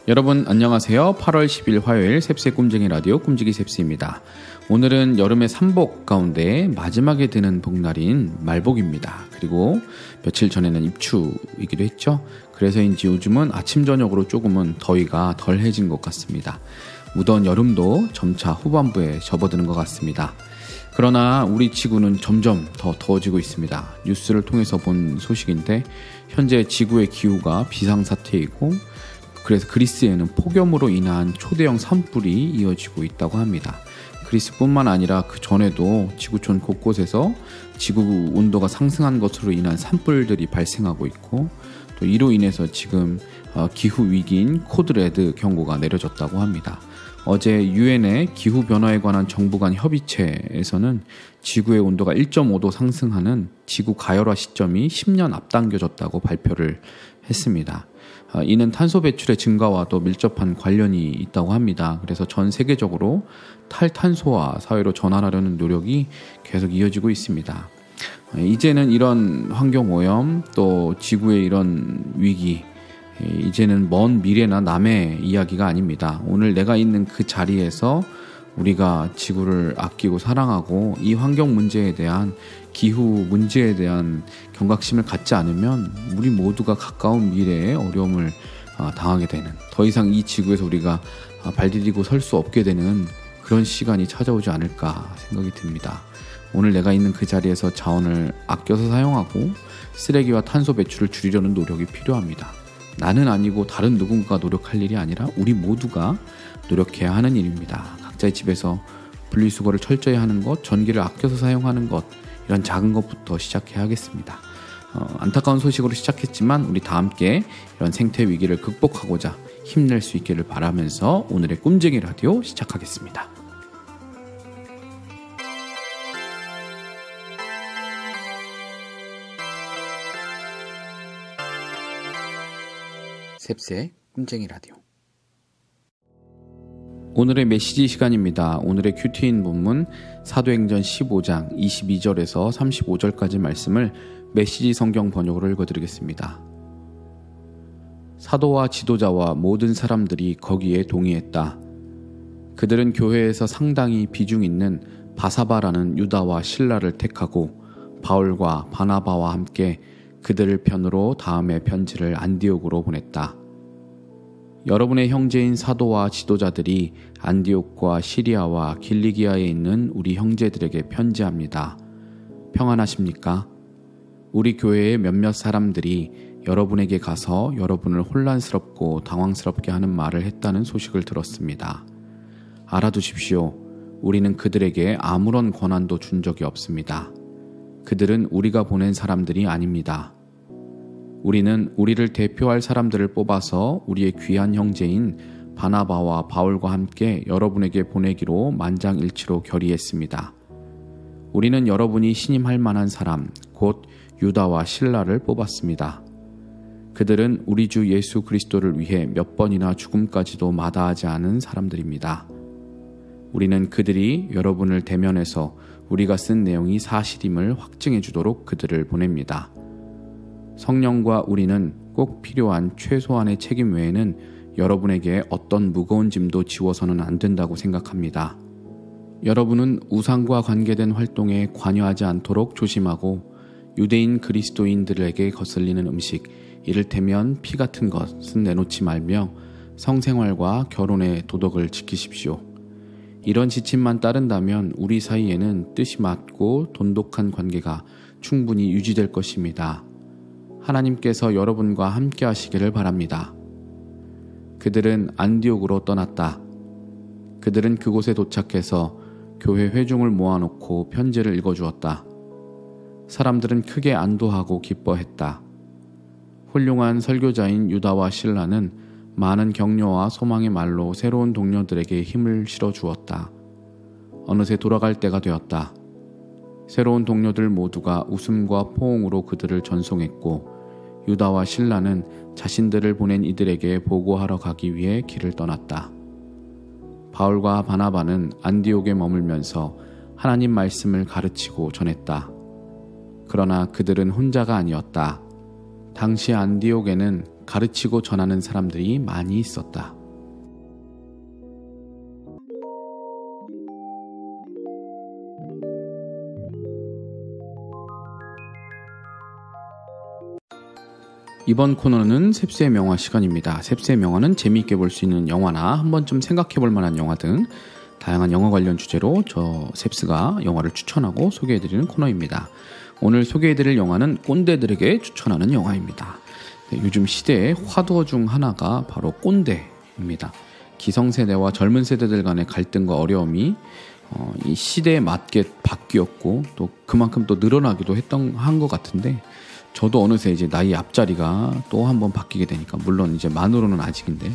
여러분 안녕하세요. 8월 10일 화요일 셉스의 꿈쟁이 라디오 꿈지기 셉스입니다. 오늘은 여름의 삼복 가운데 마지막에 드는 복날인 말복입니다. 그리고 며칠 전에는 입추이기도 했죠. 그래서인지 요즘은 아침 저녁으로 조금은 더위가 덜해진 것 같습니다. 무더운 여름도 점차 후반부에 접어드는 것 같습니다. 그러나 우리 지구는 점점 더 더워지고 있습니다. 뉴스를 통해서 본 소식인데 현재 지구의 기후가 비상사태이고 그래서 그리스에는 폭염으로 인한 초대형 산불이 이어지고 있다고 합니다. 그리스뿐만 아니라 그 전에도 지구촌 곳곳에서 지구 온도가 상승한 것으로 인한 산불들이 발생하고 있고 또 이로 인해서 지금 기후 위기인 코드레드 경고가 내려졌다고 합니다. 어제 유엔의 기후변화에 관한 정부 간 협의체에서는 지구의 온도가 1.5도 상승하는 지구 가열화 시점이 10년 앞당겨졌다고 발표를 했습니다. 이는 탄소 배출의 증가와도 밀접한 관련이 있다고 합니다. 그래서 전 세계적으로 탈탄소화 사회로 전환하려는 노력이 계속 이어지고 있습니다. 이제는 이런 환경오염 또 지구의 이런 위기 이제는 먼 미래나 남의 이야기가 아닙니다. 오늘 내가 있는 그 자리에서 우리가 지구를 아끼고 사랑하고 이 환경 문제에 대한 기후 문제에 대한 경각심을 갖지 않으면 우리 모두가 가까운 미래에 어려움을 당하게 되는 더 이상 이 지구에서 우리가 발 디디고 설 수 없게 되는 그런 시간이 찾아오지 않을까 생각이 듭니다. 오늘 내가 있는 그 자리에서 자원을 아껴서 사용하고 쓰레기와 탄소 배출을 줄이려는 노력이 필요합니다. 나는 아니고 다른 누군가가 노력할 일이 아니라 우리 모두가 노력해야 하는 일입니다. 각자의 집에서 분리수거를 철저히 하는 것, 전기를 아껴서 사용하는 것 이런 작은 것부터 시작해야 하겠습니다. 안타까운 소식으로 시작했지만 우리 다 함께 이런 생태 위기를 극복하고자 힘낼 수 있기를 바라면서 오늘의 꿈쟁이 라디오 시작하겠습니다. 셉스의 꿈쟁이 라디오. 오늘의 메시지 시간입니다. 오늘의 큐티인 본문 사도행전 15장 22절에서 35절까지 말씀을 메시지 성경 번역으로 읽어드리겠습니다. 사도와 지도자와 모든 사람들이 거기에 동의했다. 그들은 교회에서 상당히 비중 있는 바사바라는 유다와 실라를 택하고 바울과 바나바와 함께 그들을 편으로 다음에 편지를 안디옥으로 보냈다. 여러분의 형제인 사도와 지도자들이 안디옥과 시리아와 길리기아에 있는 우리 형제들에게 편지합니다. 평안하십니까? 우리 교회의 몇몇 사람들이 여러분에게 가서 여러분을 혼란스럽고 당황스럽게 하는 말을 했다는 소식을 들었습니다. 알아두십시오. 우리는 그들에게 아무런 권한도 준 적이 없습니다. 그들은 우리가 보낸 사람들이 아닙니다. 우리는 우리를 대표할 사람들을 뽑아서 우리의 귀한 형제인 바나바와 바울과 함께 여러분에게 보내기로 만장일치로 결의했습니다. 우리는 여러분이 신임할 만한 사람, 곧 유다와 실라를 뽑았습니다. 그들은 우리 주 예수 그리스도를 위해 몇 번이나 죽음까지도 마다하지 않은 사람들입니다. 우리는 그들이 여러분을 대면해서 우리가 쓴 내용이 사실임을 확증해 주도록 그들을 보냅니다. 성령과 우리는 꼭 필요한 최소한의 책임 외에는 여러분에게 어떤 무거운 짐도 지워서는 안 된다고 생각합니다. 여러분은 우상과 관계된 활동에 관여하지 않도록 조심하고 유대인 그리스도인들에게 거슬리는 음식, 이를테면 피 같은 것은 내놓지 말며 성생활과 결혼의 도덕을 지키십시오. 이런 지침만 따른다면 우리 사이에는 뜻이 맞고 돈독한 관계가 충분히 유지될 것입니다. 하나님께서 여러분과 함께 하시기를 바랍니다. 그들은 안디옥으로 떠났다. 그들은 그곳에 도착해서 교회 회중을 모아놓고 편지를 읽어주었다. 사람들은 크게 안도하고 기뻐했다. 훌륭한 설교자인 유다와 실라는 많은 격려와 소망의 말로 새로운 동료들에게 힘을 실어주었다. 어느새 돌아갈 때가 되었다. 새로운 동료들 모두가 웃음과 포옹으로 그들을 전송했고 유다와 실라는 자신들을 보낸 이들에게 보고하러 가기 위해 길을 떠났다. 바울과 바나바는 안디옥에 머물면서 하나님 말씀을 가르치고 전했다. 그러나 그들은 혼자가 아니었다. 당시 안디옥에는 가르치고 전하는 사람들이 많이 있었다. 이번 코너는 셉스의 명화 시간입니다. 셉스의 명화는 재미있게 볼 수 있는 영화나 한 번쯤 생각해 볼 만한 영화 등 다양한 영화 관련 주제로 저 셉스가 영화를 추천하고 소개해드리는 코너입니다. 오늘 소개해드릴 영화는 꼰대들에게 추천하는 영화입니다. 네, 요즘 시대의 화두 중 하나가 바로 꼰대입니다. 기성세대와 젊은 세대들 간의 갈등과 어려움이 이 시대에 맞게 바뀌었고 또 그만큼 또 늘어나기도 한 것 같은데 저도 어느새 이제 나이 앞자리가 또 한번 바뀌게 되니까 물론 이제 만으로는 아직인데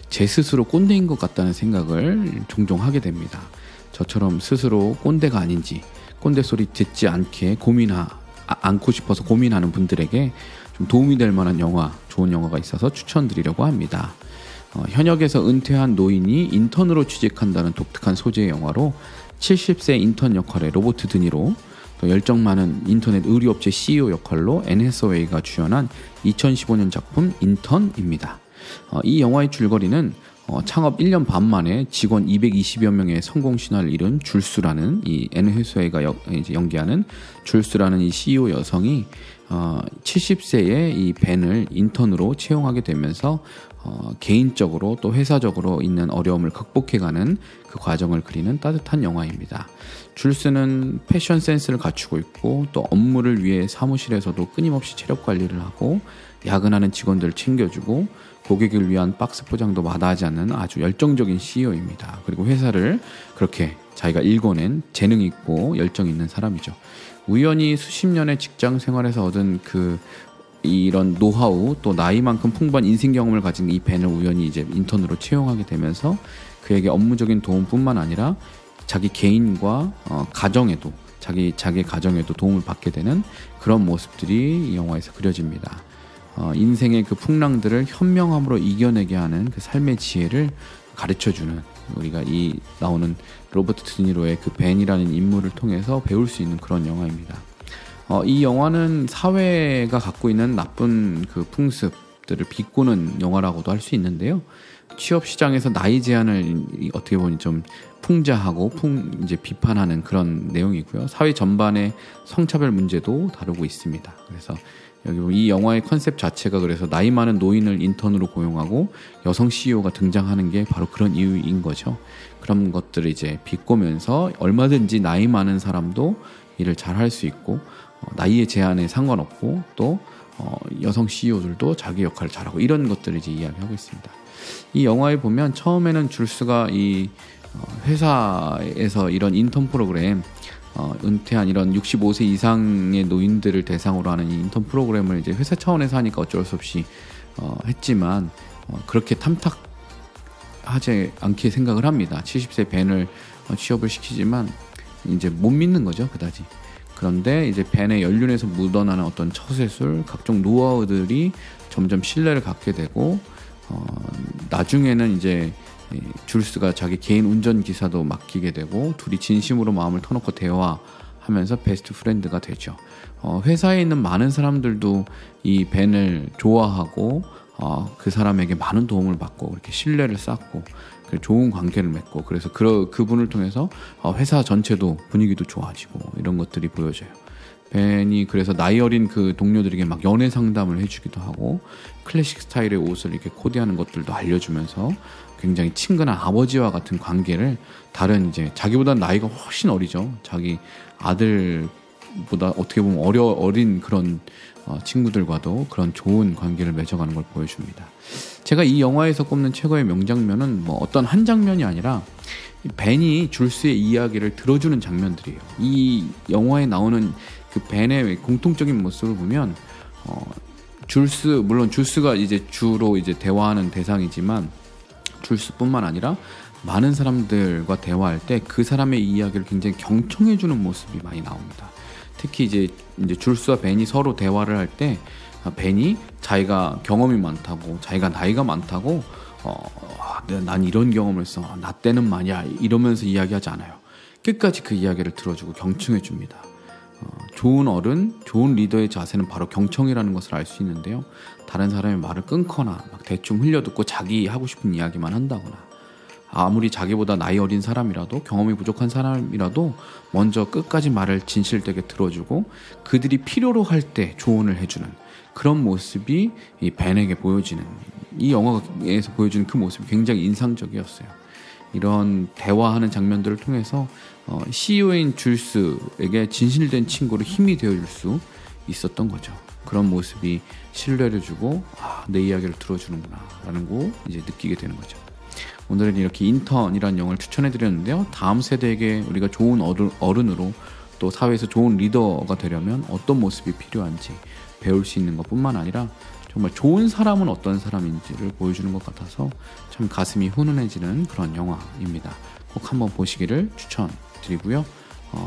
제 스스로 꼰대인 것 같다는 생각을 종종 하게 됩니다. 저처럼 스스로 꼰대가 아닌지 꼰대 소리 듣지 않고 싶어서 고민하는 분들에게 좀 도움이 될 만한 영화, 좋은 영화가 있어서 추천드리려고 합니다. 현역에서 은퇴한 노인이 인턴으로 취직한다는 독특한 소재의 영화로 70세 인턴 역할의 로버트 드니로, 또 열정 많은 인터넷 의류업체 CEO 역할로 앤 해서웨이가 주연한 2015년 작품 인턴입니다. 이 영화의 줄거리는 창업 1년 반 만에 직원 220여 명의 성공 신화를 이룬 줄수라는 이 앤 해서웨이가 연기하는 줄수라는 이 CEO 여성이 70세의 이 벤을 인턴으로 채용하게 되면서 개인적으로 또 회사적으로 있는 어려움을 극복해가는 그 과정을 그리는 따뜻한 영화입니다. 줄스는 패션 센스를 갖추고 있고 또 업무를 위해 사무실에서도 끊임없이 체력 관리를 하고 야근하는 직원들을 챙겨주고 고객을 위한 박스 포장도 마다하지 않는 아주 열정적인 CEO입니다. 그리고 회사를 그렇게 자기가 일궈낸 재능 있고 열정 있는 사람이죠. 우연히 수십 년의 직장 생활에서 얻은 이런 노하우 또 나이만큼 풍부한 인생 경험을 가진 이 벤을 우연히 이제 인턴으로 채용하게 되면서 그에게 업무적인 도움뿐만 아니라 자기 개인과 가정에도 자기 가정에도 도움을 받게 되는 그런 모습들이 이 영화에서 그려집니다. 인생의 그 풍랑들을 현명함으로 이겨내게 하는 그 삶의 지혜를 가르쳐주는, 우리가 이 나오는 로버트 드니로의 그 벤이라는 인물을 통해서 배울 수 있는 그런 영화입니다. 이 영화는 사회가 갖고 있는 나쁜 그 풍습들을 비꼬는 영화라고도 할 수 있는데요. 취업 시장에서 나이 제한을 어떻게 보니 좀 풍자하고 이제 비판하는 그런 내용이고요. 사회 전반의 성차별 문제도 다루고 있습니다. 그래서 여기 이 영화의 컨셉 자체가 그래서 나이 많은 노인을 인턴으로 고용하고 여성 CEO가 등장하는 게 바로 그런 이유인 거죠. 그런 것들을 이제 비꼬면서 얼마든지 나이 많은 사람도 일을 잘 할 수 있고 나이의 제한에 상관없고 또 여성 CEO들도 자기 역할을 잘하고 이런 것들을 이제 이야기하고 있습니다. 이 영화에 보면 처음에는 줄스가 이 회사에서 이런 인턴 프로그램 은퇴한 이런 65세 이상의 노인들을 대상으로 하는 이 인턴 프로그램을 이제 회사 차원에서 하니까 어쩔 수 없이 했지만 그렇게 탐탁하지 않게 생각을 합니다. 70세 벤을 취업을 시키지만 이제 못 믿는 거죠, 그다지. 그런데 이제 벤의 연륜에서 묻어나는 어떤 처세술, 각종 노하우들이 점점 신뢰를 갖게 되고 나중에는 이제 줄스가 자기 개인 운전기사도 맡기게 되고 둘이 진심으로 마음을 터놓고 대화하면서 베스트 프렌드가 되죠. 회사에 있는 많은 사람들도 이 벤을 좋아하고 그 사람에게 많은 도움을 받고 그렇게 신뢰를 쌓고 좋은 관계를 맺고 그래서 그분을 통해서 회사 전체도 분위기도 좋아지고 이런 것들이 보여져요. 벤이 그래서 나이 어린 그 동료들에게 막 연애 상담을 해주기도 하고 클래식 스타일의 옷을 이렇게 코디하는 것들도 알려주면서 굉장히 친근한 아버지와 같은 관계를 다른 이제 자기보다 나이가 훨씬 어리죠. 자기 아들보다 어떻게 보면 어린 그런 친구들과도 그런 좋은 관계를 맺어가는 걸 보여줍니다. 제가 이 영화에서 꼽는 최고의 명장면은 뭐 어떤 한 장면이 아니라 벤이 줄스의 이야기를 들어주는 장면들이에요. 이 영화에 나오는 그 벤의 공통적인 모습을 보면 물론 줄스가 이제 주로 이제 대화하는 대상이지만 줄스뿐만 아니라 많은 사람들과 대화할 때 그 사람의 이야기를 굉장히 경청해주는 모습이 많이 나옵니다. 특히 이제 줄스와 벤이 서로 대화를 할 때 벤이 자기가 경험이 많다고 자기가 나이가 많다고 난 이런 경험을 했어 나 때는 말이야 이러면서 이야기하지 않아요. 끝까지 그 이야기를 들어주고 경청해 줍니다. 좋은 어른, 좋은 리더의 자세는 바로 경청이라는 것을 알 수 있는데요. 다른 사람의 말을 끊거나 막 대충 흘려듣고 자기 하고 싶은 이야기만 한다거나, 아무리 자기보다 나이 어린 사람이라도, 경험이 부족한 사람이라도 먼저 끝까지 말을 진실되게 들어주고 그들이 필요로 할 때 조언을 해주는 그런 모습이 이 벤에게 보여지는, 이 영화에서 보여주는 그 모습이 굉장히 인상적이었어요. 이런 대화하는 장면들을 통해서 CEO인 줄스에게 진실된 친구로 힘이 되어줄 수 있었던 거죠. 그런 모습이 신뢰를 주고 내 이야기를 들어주는구나 라는 거 이제 느끼게 되는 거죠. 오늘은 이렇게 인턴이라는 영화를 추천해드렸는데요. 다음 세대에게 우리가 좋은 어른으로 또 사회에서 좋은 리더가 되려면 어떤 모습이 필요한지 배울 수 있는 것뿐만 아니라 정말 좋은 사람은 어떤 사람인지를 보여주는 것 같아서 참 가슴이 훈훈해지는 그런 영화입니다. 꼭 한번 보시기를 추천드리고요.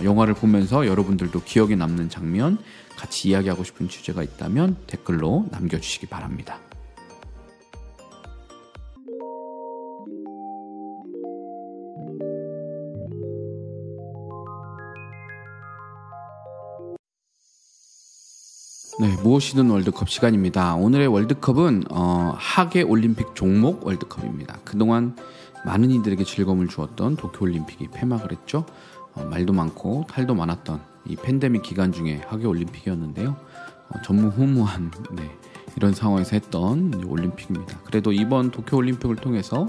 영화를 보면서 여러분들도 기억에 남는 장면, 같이 이야기하고 싶은 주제가 있다면 댓글로 남겨주시기 바랍니다. 네, 무엇이든 월드컵 시간입니다. 오늘의 월드컵은 하계 올림픽 종목 월드컵입니다. 그동안 많은 이들에게 즐거움을 주었던 도쿄올림픽이 폐막을 했죠. 말도 많고 탈도 많았던 이 팬데믹 기간 중에 하계 올림픽이었는데요. 전무후무한 이런 상황에서 했던 올림픽입니다. 그래도 이번 도쿄올림픽을 통해서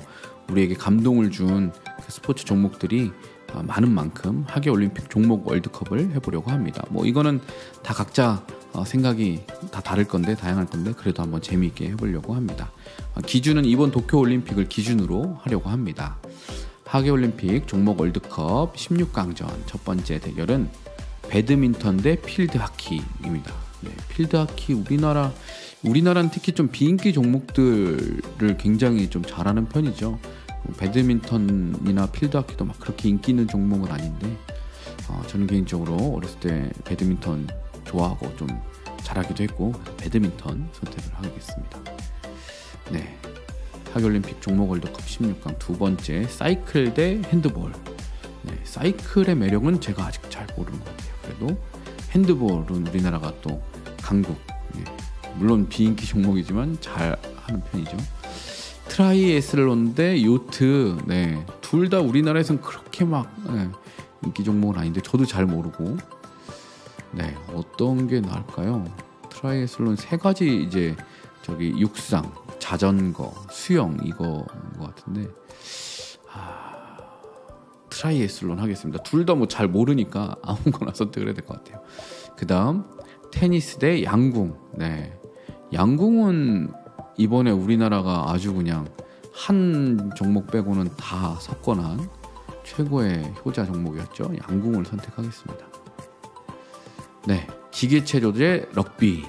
우리에게 감동을 준 그 스포츠 종목들이 많은 만큼 하계올림픽 종목 월드컵을 해보려고 합니다. 이거는 다 각자 생각이 다 다를 건데, 다양할 건데 그래도 한번 재미있게 해보려고 합니다. 기준은 이번 도쿄올림픽을 기준으로 하려고 합니다. 하계올림픽 종목 월드컵 16강전 첫 번째 대결은 배드민턴 대 필드하키입니다. 필드하키 우리나라는 특히 좀 비인기 종목들을 굉장히 좀 잘하는 편이죠. 배드민턴이나 필드하키도 막 그렇게 인기 있는 종목은 아닌데 저는 개인적으로 어렸을 때 배드민턴 좋아하고 좀 잘하기도 했고 배드민턴 선택을 하겠습니다. 네, 하계올림픽 종목 월드컵 16강 두 번째 사이클 대 핸드볼. 사이클의 매력은 제가 아직 잘 모르는 것 같아요. 그래도 핸드볼은 우리나라가 또 강국, 물론 비인기 종목이지만 잘 하는 편이죠. 트라이애슬론 대 요트, 둘 다 우리나라에선 그렇게 막 인기 종목은 아닌데 저도 잘 모르고 어떤 게 나을까요? 트라이애슬론 세 가지 이제 육상, 자전거, 수영 이거인 것 같은데 트라이애슬론 하겠습니다. 둘 다 잘 모르니까 아무거나 선택을 해야 될 것 같아요. 그 다음 테니스 대 양궁. 양궁은 이번에 우리나라가 아주 그냥 한 종목 빼고는 다 석권한 최고의 효자 종목이었죠. 양궁을 선택하겠습니다. 기계체조 대 럭비.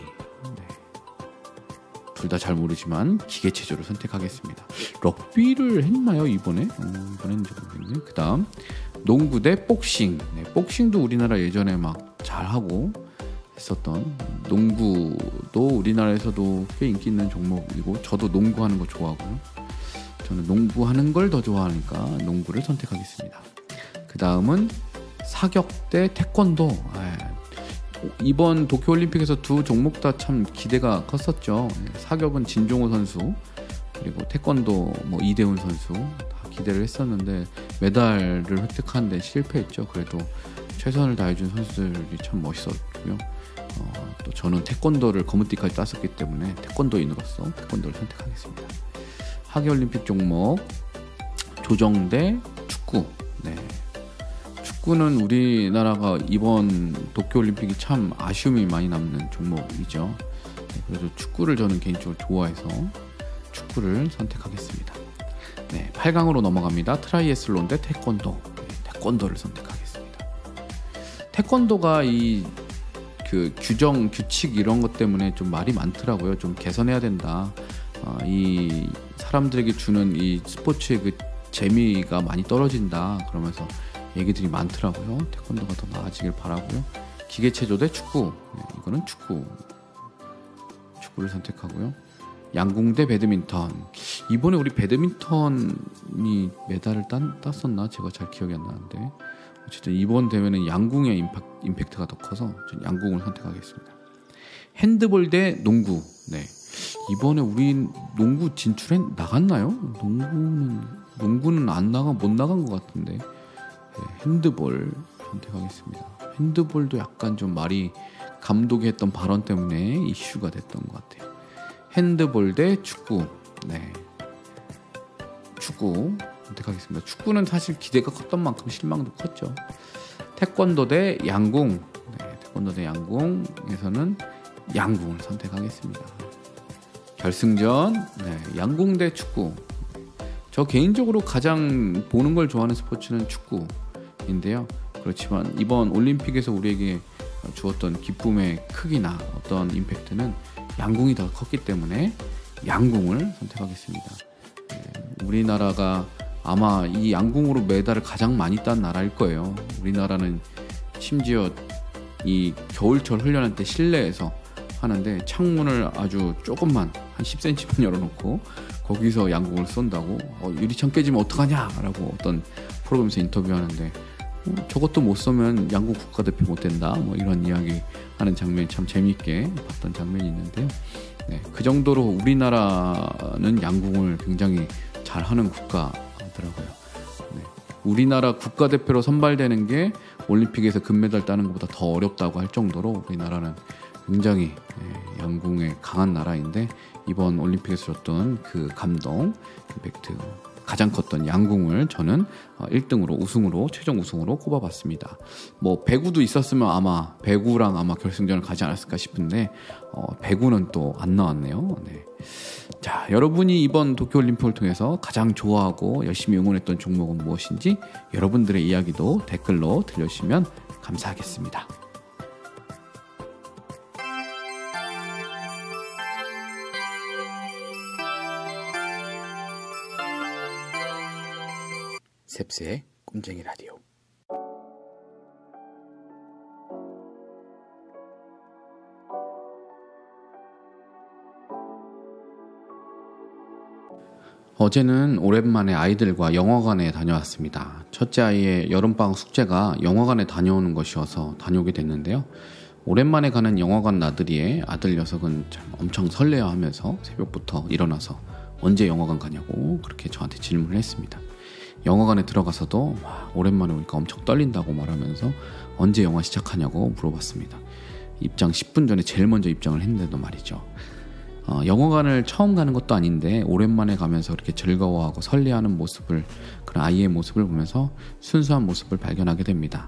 둘 다 잘 모르지만 기계체조를 선택하겠습니다. 럭비를 했나요 이번에? 이번에 했는지 모르겠네요. 그 다음 농구 대 복싱. 복싱도 우리나라 예전에 막 잘하고 했었던, 농구도 우리나라에서도 꽤 인기 있는 종목이고 저도 농구하는 거 좋아하고요. 저는 농구하는 걸 더 좋아하니까 농구를 선택하겠습니다. 그 다음은 사격 대 태권도. 이번 도쿄올림픽에서 두 종목 다 참 기대가 컸었죠. 사격은 진종호 선수, 그리고 태권도 이대훈 선수 다 기대를 했었는데 메달을 획득하는 데 실패했죠. 그래도 최선을 다해준 선수들이 참 멋있었고요. 또 저는 태권도를 검은띠까지 땄었기 때문에 태권도인으로서 태권도를 선택하겠습니다. 하계올림픽 종목 조정 대 축구. 축구는 우리나라가 이번 도쿄올림픽이 참 아쉬움이 많이 남는 종목이죠. 그래서 축구를 저는 개인적으로 좋아해서 축구를 선택하겠습니다. 8강으로 넘어갑니다. 트라이애슬론 대 태권도. 태권도를 선택하겠습니다. 태권도가 그 규정, 규칙 이런 것 때문에 좀 말이 많더라고요. 좀 개선해야 된다. 이 사람들에게 주는 이 스포츠의 그 재미가 많이 떨어진다. 그러면서 얘기들이 많더라고요. 태권도가 더 나아지길 바라고요. 기계체조 대 축구. 이거는 축구를 선택하고요. 양궁 대 배드민턴. 이번에 우리 배드민턴이 메달을 땄었나? 제가 잘 기억이 안 나는데 어쨌든 이번 대회는 양궁의 임팩트가 더 커서 전 양궁을 선택하겠습니다. 핸드볼 대 농구. 네. 이번에 우리 농구 진출해 나갔나요? 농구는 못 나간 것 같은데. 네, 핸드볼 선택하겠습니다. 핸드볼도 약간 좀 말이 감독이 했던 발언 때문에 이슈가 됐던 것 같아요. 핸드볼 대 축구. 네. 축구 선택하겠습니다. 축구는 사실 기대가 컸던 만큼 실망도 컸죠. 태권도 대 양궁. 네, 태권도 대 양궁에서는 양궁을 선택하겠습니다. 결승전. 네, 양궁 대 축구. 저 개인적으로 가장 보는 걸 좋아하는 스포츠는 축구인데요. 그렇지만 이번 올림픽에서 우리에게 주었던 기쁨의 크기나 어떤 임팩트는 양궁이 더 컸기 때문에 양궁을 선택하겠습니다. 네, 우리나라가 아마 이 양궁으로 메달을 가장 많이 딴 나라일 거예요. 우리나라는 심지어 이 겨울철 훈련할 때 실내에서 하는데 창문을 아주 조금만 한 10cm만 열어놓고 거기서 양궁을 쏜다고 유리창 깨지면 어떡하냐 라고 어떤 프로그램에서 인터뷰하는데 저것도 못 쏘면 양궁 국가대표 못 된다 뭐 이런 이야기 하는 장면이 참 재미있게 봤던 장면이 있는데요. 네, 그 정도로 우리나라는 양궁을 굉장히 잘하는 국가더라고요. 네, 우리나라 국가대표로 선발되는 게 올림픽에서 금메달 따는 것보다 더 어렵다고 할 정도로 우리나라는 굉장히 양궁에 강한 나라인데 이번 올림픽에서 줬던 그 감동, 임팩트 가장 컸던 양궁을 저는 1등으로 우승으로 최종 우승으로 꼽아봤습니다. 뭐 배구도 있었으면 아마 배구랑 아마 결승전을 가지 않았을까 싶은데 배구는 또 안 나왔네요. 네. 자, 여러분이 이번 도쿄올림픽을 통해서 가장 좋아하고 열심히 응원했던 종목은 무엇인지 여러분들의 이야기도 댓글로 들려주시면 감사하겠습니다. 셉스의 꿈쟁이 라디오. 어제는 오랜만에 아이들과 영화관에 다녀왔습니다. 첫째 아이의 여름방학 숙제가 영화관에 다녀오는 것이어서 다녀오게 됐는데요. 오랜만에 가는 영화관 나들이에 아들 녀석은 참 엄청 설레어하면서 새벽부터 일어나서 언제 영화관 가냐고 그렇게 저한테 질문을 했습니다. 영화관에 들어가서도 오랜만에 오니까 엄청 떨린다고 말하면서 언제 영화 시작하냐고 물어봤습니다. 입장 10분 전에 제일 먼저 입장을 했는데도 말이죠. 영화관을 처음 가는 것도 아닌데 오랜만에 가면서 이렇게 즐거워하고 설레하는 모습을, 그런 아이의 모습을 보면서 순수한 모습을 발견하게 됩니다.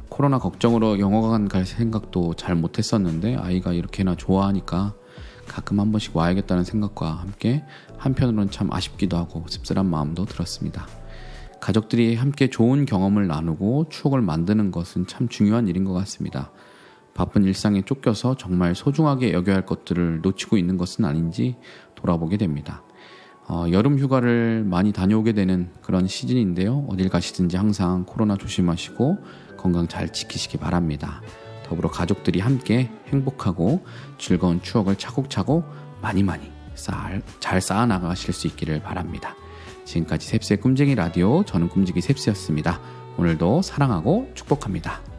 코로나 걱정으로 영화관 갈 생각도 잘 못했었는데 아이가 이렇게나 좋아하니까 가끔 한 번씩 와야겠다는 생각과 함께 한편으로는 참 아쉽기도 하고 씁쓸한 마음도 들었습니다. 가족들이 함께 좋은 경험을 나누고 추억을 만드는 것은 참 중요한 일인 것 같습니다. 바쁜 일상에 쫓겨서 정말 소중하게 여겨야 할 것들을 놓치고 있는 것은 아닌지 돌아보게 됩니다. 여름 휴가를 많이 다녀오게 되는 그런 시즌인데요. 어딜 가시든지 항상 코로나 조심하시고 건강 잘 지키시기 바랍니다. 더불어 가족들이 함께 행복하고 즐거운 추억을 차곡차곡 많이 잘 쌓아나가실 수 있기를 바랍니다. 지금까지 셉스의 꿈쟁이 라디오, 저는 꿈지기 셉스였습니다. 오늘도 사랑하고 축복합니다.